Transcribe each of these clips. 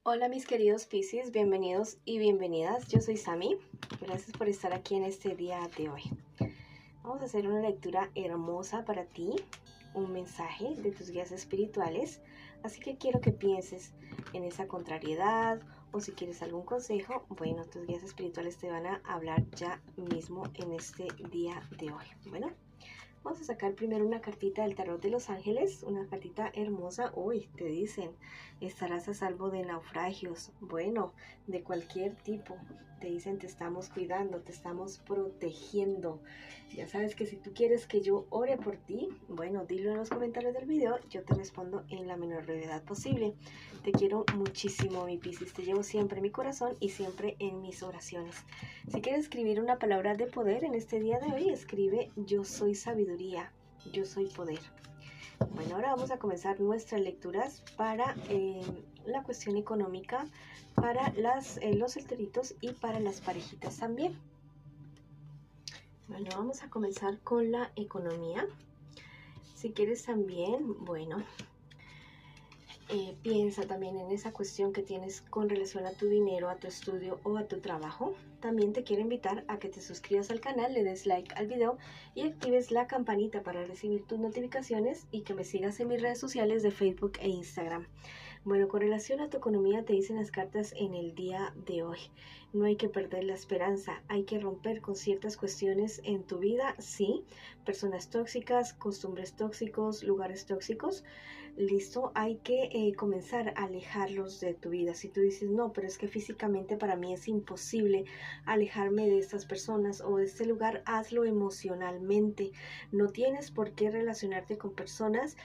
Hola mis queridos Piscis, bienvenidos y bienvenidas. Yo soy Sami. Gracias por estar aquí en este día de hoy. Vamos a hacer una lectura hermosa para ti, un mensaje de tus guías espirituales. Así que quiero que pienses en esa contrariedad o si quieres algún consejo. Bueno, tus guías espirituales te van a hablar ya mismo en este día de hoy. Bueno, vamos a sacar primero una cartita del tarot de los ángeles, una cartita hermosa. Uy, te dicen, estarás a salvo de naufragios, bueno, de cualquier tipo. Te dicen, te estamos cuidando, te estamos protegiendo. Ya sabes que si tú quieres que yo ore por ti, bueno, dilo en los comentarios del video, yo te respondo en la menor brevedad posible. Te quiero muchísimo, mi Piscis, te llevo siempre en mi corazón y siempre en mis oraciones. Si quieres escribir una palabra de poder en este día de hoy, escribe yo soy sabiduría, yo soy poder. Bueno, ahora vamos a comenzar nuestras lecturas para la cuestión económica, para los solteritos y para las parejitas también. Bueno, vamos a comenzar con la economía. Si quieres también, bueno, piensa también en esa cuestión que tienes con relación a tu dinero, a tu estudio o a tu trabajo. También te quiero invitar a que te suscribas al canal, le des like al video y actives la campanita para recibir tus notificaciones y que me sigas en mis redes sociales de Facebook e Instagram. Bueno, con relación a tu economía te dicen las cartas en el día de hoy. No hay que perder la esperanza, hay que romper con ciertas cuestiones en tu vida, sí, personas tóxicas, costumbres tóxicos, lugares tóxicos. Listo, hay que comenzar a alejarlos de tu vida. Si tú dices, no, pero es que físicamente para mí es imposible alejarme de estas personas o de este lugar, hazlo emocionalmente. No tienes por qué relacionarte con personas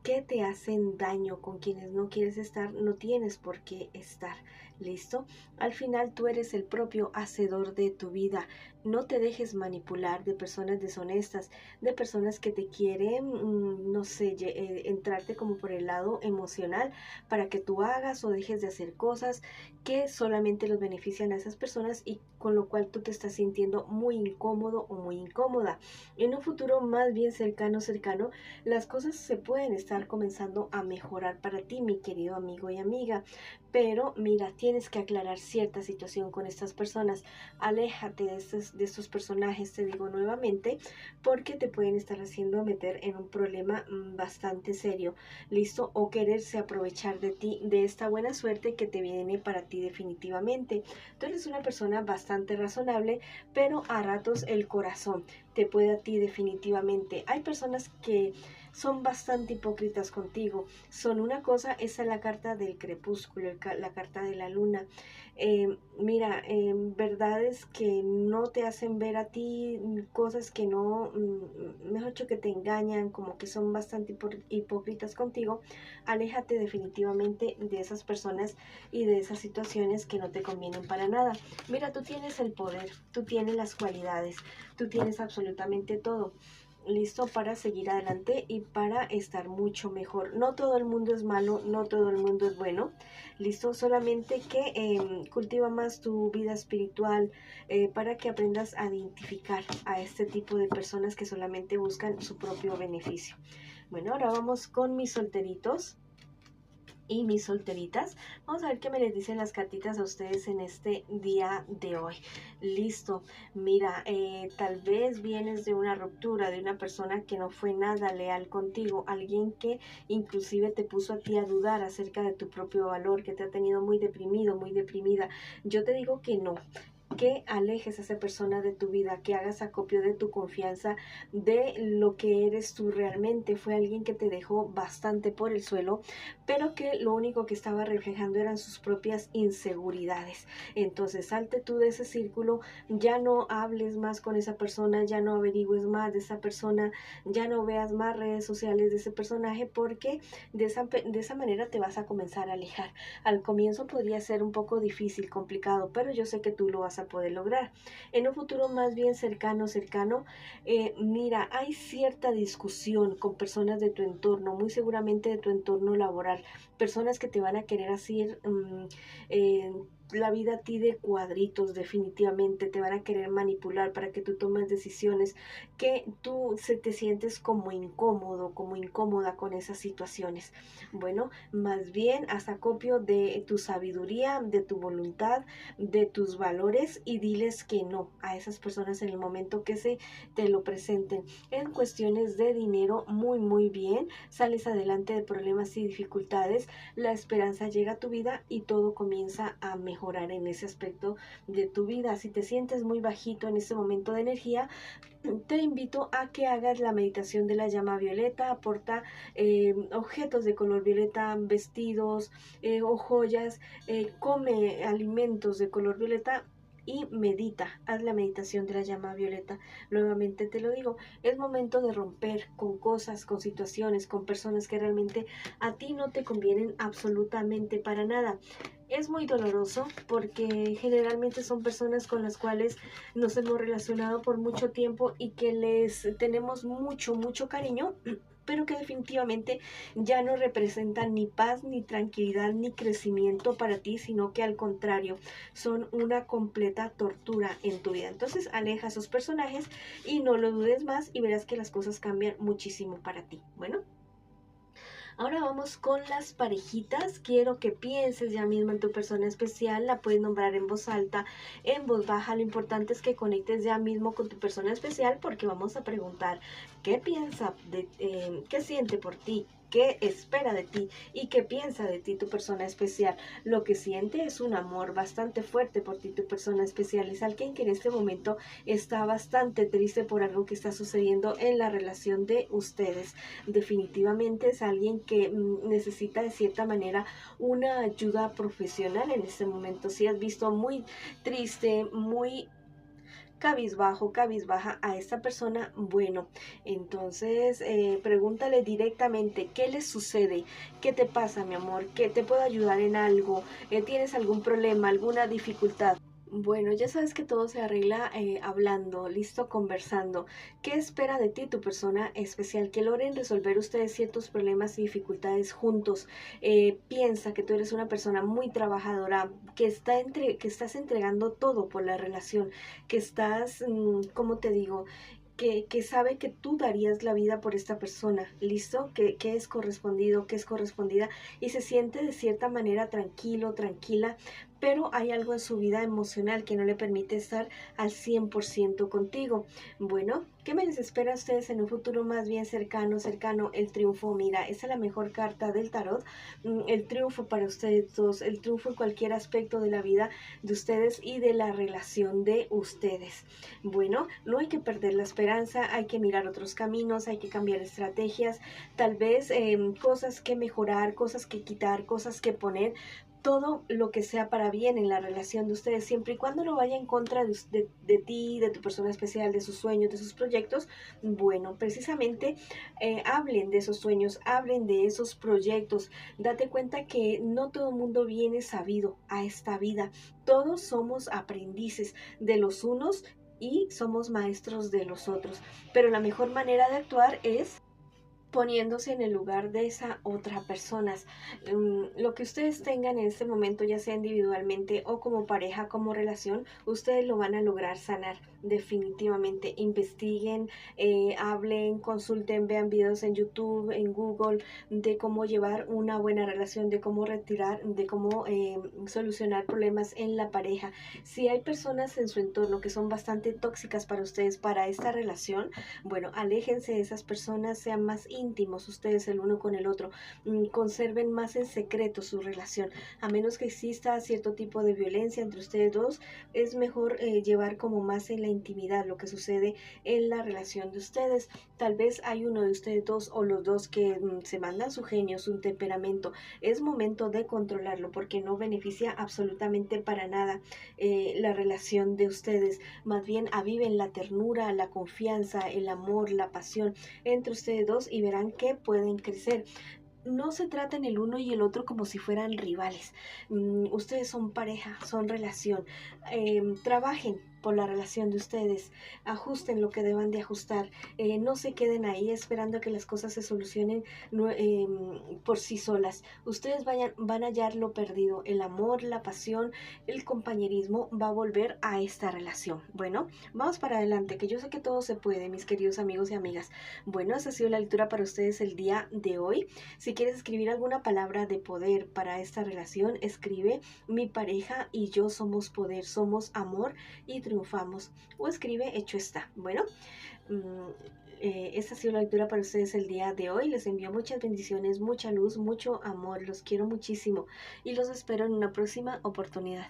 que te hacen daño, con quienes no quieres estar, no tienes por qué estar. ¿Listo? Al final tú eres el propio hacedor de tu vida. No te dejes manipular de personas deshonestas, de personas que te quieren, no sé, entrarte como por el lado emocional para que tú hagas o dejes de hacer cosas que solamente los benefician a esas personas y con lo cual tú te estás sintiendo muy incómodo o muy incómoda. En un futuro más bien cercano, las cosas se pueden estar comenzando a mejorar para ti, mi querido amigo y amiga. Pero mira, tienes que aclarar cierta situación con estas personas. Aléjate de estos personajes, te digo nuevamente, porque te pueden estar haciendo meter en un problema bastante serio. ¿Listo? O quererse aprovechar de ti, de esta buena suerte que te viene para ti definitivamente. Tú eres una persona bastante razonable, pero a ratos el corazón te puede a ti definitivamente. Hay personas que son bastante hipócritas contigo. Son una cosa, esa es la carta del crepúsculo, la carta de la luna. Mira, verdades que no te hacen ver a ti, cosas que no, mejor dicho, que te engañan, como que son bastante hipócritas contigo. Aléjate definitivamente de esas personas y de esas situaciones que no te convienen para nada. Mira, tú tienes el poder, tú tienes las cualidades, tú tienes absolutamente todo listo para seguir adelante y para estar mucho mejor. No todo el mundo es malo, no todo el mundo es bueno, listo, solamente que cultiva más tu vida espiritual para que aprendas a identificar a este tipo de personas que solamente buscan su propio beneficio. Bueno, ahora vamos con mis solteritos y mis solteritas. Vamos a ver qué me les dicen las cartitas a ustedes en este día de hoy. Listo, mira, tal vez vienes de una ruptura, de una persona que no fue nada leal contigo, alguien que inclusive te puso a ti a dudar acerca de tu propio valor, que te ha tenido muy deprimido, muy deprimida. Yo te digo que no, que alejes a esa persona de tu vida, que hagas acopio de tu confianza, de lo que eres tú realmente. Fue alguien que te dejó bastante por el suelo, pero que lo único que estaba reflejando eran sus propias inseguridades. Entonces salte tú de ese círculo, ya no hables más con esa persona, ya no averigües más de esa persona, ya no veas más redes sociales de ese personaje, porque de esa manera te vas a comenzar a alejar. Al comienzo podría ser un poco difícil, complicado, pero yo sé que tú lo vas a poder lograr. En un futuro más bien cercano, mira, hay cierta discusión con personas de tu entorno, muy seguramente de tu entorno laboral, controlar, personas que te van a querer hacer la vida a ti de cuadritos. Definitivamente te van a querer manipular para que tú tomes decisiones que tú te sientes como incómodo, como incómoda con esas situaciones. Bueno, más bien haz acopio de tu sabiduría, de tu voluntad, de tus valores, y diles que no a esas personas en el momento que se te lo presenten. En cuestiones de dinero, muy bien, sales adelante de problemas y dificultades, la esperanza llega a tu vida y todo comienza a mejorar en ese aspecto de tu vida. Si te sientes muy bajito en ese momento de energía, te invito a que hagas la meditación de la llama violeta. Aporta objetos de color violeta, vestidos o joyas, come alimentos de color violeta y medita, haz la meditación de la llama violeta. Nuevamente te lo digo, es momento de romper con cosas, con situaciones, con personas que realmente a ti no te convienen absolutamente para nada. Es muy doloroso porque generalmente son personas con las cuales nos hemos relacionado por mucho tiempo y que les tenemos mucho cariño, pero que definitivamente ya no representan ni paz, ni tranquilidad, ni crecimiento para ti, sino que al contrario, son una completa tortura en tu vida. Entonces aleja a esos personajes y no lo dudes más y verás que las cosas cambian muchísimo para ti. Bueno, ahora vamos con las parejitas. Quiero que pienses ya mismo en tu persona especial. La puedes nombrar en voz alta, en voz baja. Lo importante es que conectes ya mismo con tu persona especial, porque vamos a preguntar qué piensa, qué siente por ti, qué espera de ti y qué piensa de ti tu persona especial. Lo que siente es un amor bastante fuerte por ti tu persona especial. Es alguien que en este momento está bastante triste por algo que está sucediendo en la relación de ustedes. Definitivamente es alguien que necesita de cierta manera una ayuda profesional en este momento. Si has visto muy triste, muy cabizbajo, cabizbaja a esta persona, bueno, entonces pregúntale directamente qué le sucede, qué te pasa, mi amor, qué te puedo ayudar en algo, tienes algún problema, alguna dificultad. Bueno, ya sabes que todo se arregla hablando, listo, conversando. ¿Qué espera de ti tu persona especial? Que logren resolver ustedes ciertos problemas y dificultades juntos. Piensa que tú eres una persona muy trabajadora, que estás entregando todo por la relación, que estás, ¿cómo te digo? Que sabe que tú darías la vida por esta persona, ¿listo? Que es correspondido, que es correspondida, y se siente de cierta manera tranquilo, tranquila, pero hay algo en su vida emocional que no le permite estar al 100% contigo. Bueno, ¿qué me les espera a ustedes en un futuro más bien cercano? El triunfo. Mira, esa es la mejor carta del tarot. El triunfo para ustedes dos, el triunfo en cualquier aspecto de la vida de ustedes y de la relación de ustedes. Bueno, no hay que perder la esperanza, hay que mirar otros caminos, hay que cambiar estrategias, tal vez cosas que mejorar, cosas que quitar, cosas que poner, todo lo que sea para bien en la relación de ustedes, siempre y cuando no vaya en contra de ti, de tu persona especial, de sus sueños, de sus proyectos. Bueno, precisamente hablen de esos sueños, hablen de esos proyectos. Date cuenta que no todo el mundo viene sabido a esta vida. Todos somos aprendices de los unos y somos maestros de los otros. Pero la mejor manera de actuar es poniéndose en el lugar de esa otra persona. Lo que ustedes tengan en este momento, ya sea individualmente o como pareja, como relación, ustedes lo van a lograr sanar. Definitivamente, investiguen, hablen, consulten, vean videos en YouTube, en Google, de cómo llevar una buena relación, de cómo retirar, de cómo solucionar problemas en la pareja. Si hay personas en su entorno que son bastante tóxicas para ustedes, para esta relación, bueno, aléjense de esas personas, sean más íntimos ustedes el uno con el otro, conserven más en secreto su relación. A menos que exista cierto tipo de violencia entre ustedes dos, es mejor llevar como más en la intimidad lo que sucede en la relación de ustedes. Tal vez hay uno de ustedes dos o los dos que se mandan su genio, su temperamento. Es momento de controlarlo porque no beneficia absolutamente para nada la relación de ustedes. Más bien aviven la ternura, la confianza, el amor, la pasión entre ustedes dos y verán que pueden crecer. No se traten el uno y el otro como si fueran rivales. Ustedes son pareja, son relación. Trabajen por la relación de ustedes. Ajusten lo que deban de ajustar. No se queden ahí esperando que las cosas se solucionen por sí solas. Ustedes van a hallar lo perdido. El amor, la pasión, el compañerismo va a volver a esta relación. Bueno, vamos para adelante, que yo sé que todo se puede, mis queridos amigos y amigas. Bueno, esa ha sido la lectura para ustedes el día de hoy. Si quieres escribir alguna palabra de poder para esta relación, escribe: mi pareja y yo somos poder, somos amor y triunfamos. O escribe: hecho está. Bueno, esta ha sido la lectura para ustedes el día de hoy. Les envío muchas bendiciones, mucha luz, mucho amor. Los quiero muchísimo y los espero en una próxima oportunidad.